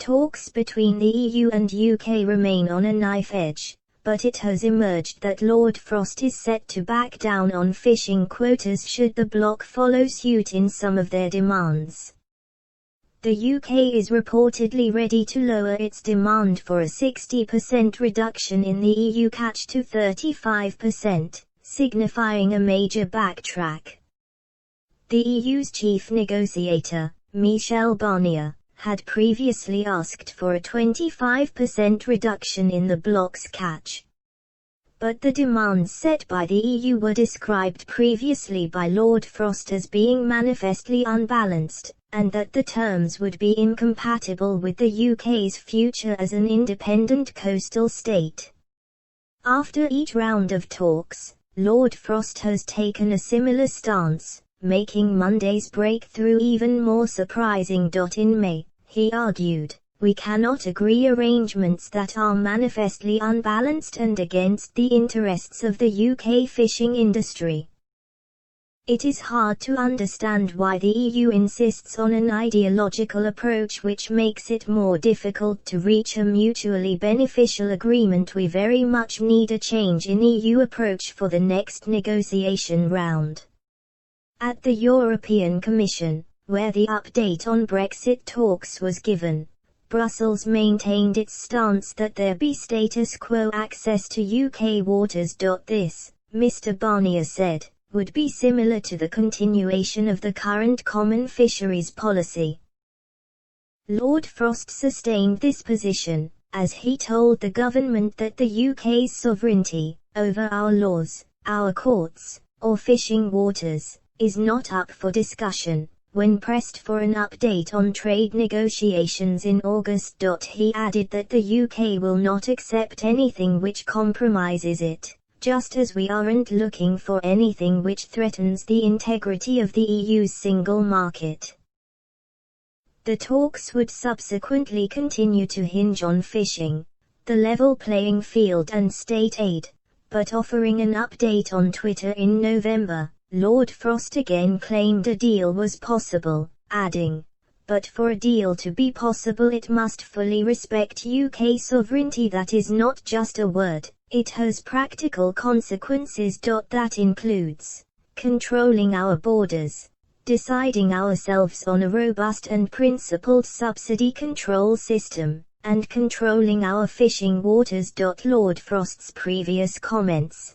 Talks between the EU and UK remain on a knife edge, but it has emerged that Lord Frost is set to back down on fishing quotas should the bloc follow suit in some of their demands. The UK is reportedly ready to lower its demand for a 60% reduction in the EU catch to 35%, signifying a major backtrack. The EU's chief negotiator, Michel Barnier, had previously asked for a 25% reduction in the bloc's catch. But the demands set by the EU were described previously by Lord Frost as being manifestly unbalanced, and that the terms would be incompatible with the UK's future as an independent coastal state. After each round of talks, Lord Frost has taken a similar stance, making Monday's breakthrough even more surprising. In May, he argued, "We cannot agree arrangements that are manifestly unbalanced and against the interests of the UK fishing industry." It is hard to understand why the EU insists on an ideological approach which makes it more difficult to reach a mutually beneficial agreement. We very much need a change in EU approach for the next negotiation round. At the European Commission, where the update on Brexit talks was given, Brussels maintained its stance that there be status quo access to UK waters. This, Mr. Barnier said, would be similar to the continuation of the current common fisheries policy. Lord Frost sustained this position, as he told the government that the UK's sovereignty, over our laws, our courts, or fishing waters, is not up for discussion. When pressed for an update on trade negotiations in August, he added that the UK will not accept anything which compromises it, just as we aren't looking for anything which threatens the integrity of the EU's single market. The talks would subsequently continue to hinge on fishing, the level playing field and state aid, but offering an update on Twitter in November, Lord Frost again claimed a deal was possible, adding, "But for a deal to be possible it must fully respect UK sovereignty. That is not just a word, it has practical consequences. That includes controlling our borders, deciding ourselves on a robust and principled subsidy control system, and controlling our fishing waters." Lord Frost's previous comments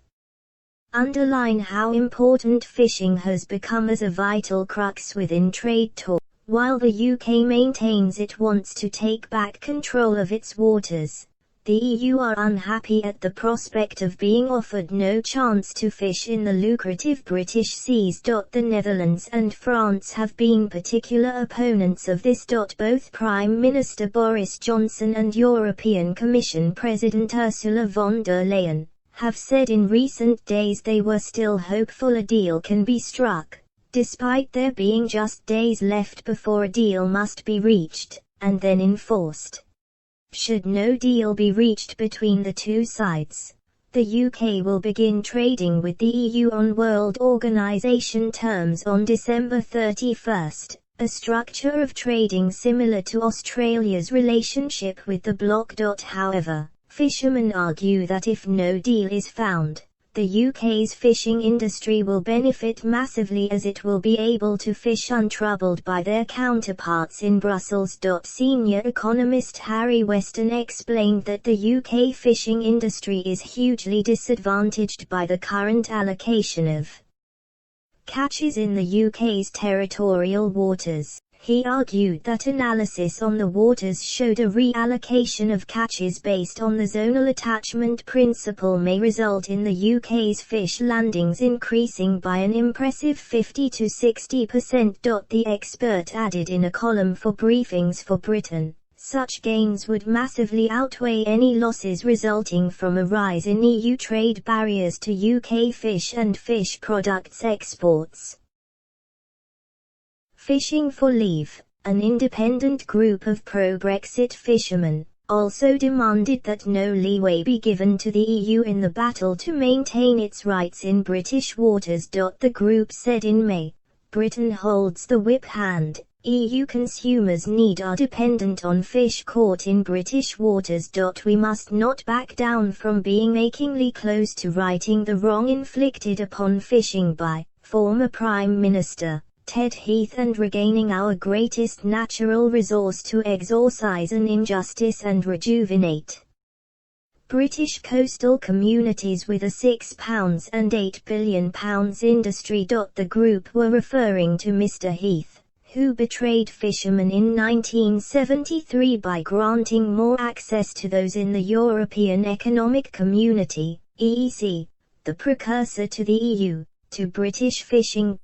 underline how important fishing has become as a vital crux within trade talk. While the UK maintains it wants to take back control of its waters, the EU are unhappy at the prospect of being offered no chance to fish in the lucrative British seas. The Netherlands and France have been particular opponents of this. Both Prime Minister Boris Johnson and European Commission President Ursula von der Leyen have said in recent days they were still hopeful a deal can be struck, despite there being just days left before a deal must be reached, and then enforced. Should no deal be reached between the two sides, the UK will begin trading with the EU on World Organization terms on December 31, a structure of trading similar to Australia's relationship with the bloc. However, fishermen argue that if no deal is found, the UK's fishing industry will benefit massively as it will be able to fish untroubled by their counterparts in Brussels. Senior economist Harry Weston explained that the UK fishing industry is hugely disadvantaged by the current allocation of catches in the UK's territorial waters. He argued that analysis on the waters showed a reallocation of catches based on the zonal attachment principle may result in the UK's fish landings increasing by an impressive 50 to 60%. The expert added in a column for Briefings for Britain, such gains would massively outweigh any losses resulting from a rise in EU trade barriers to UK fish and fish products exports. Fishing for Leave, an independent group of pro-Brexit fishermen, also demanded that no leeway be given to the EU in the battle to maintain its rights in British waters. The group said in May, "Britain holds the whip hand, EU consumers' need are dependent on fish caught in British waters. We must not back down from being achingly close to righting the wrong inflicted upon fishing by former Prime Minister Ted Heath and regaining our greatest natural resource to exorcise an injustice and rejuvenate British coastal communities with a £6 and £8 billion industry. The group were referring to Mr. Heath, who betrayed fishermen in 1973 by granting more access to those in the European Economic Community, EEC, the precursor to the EU, to British fishing.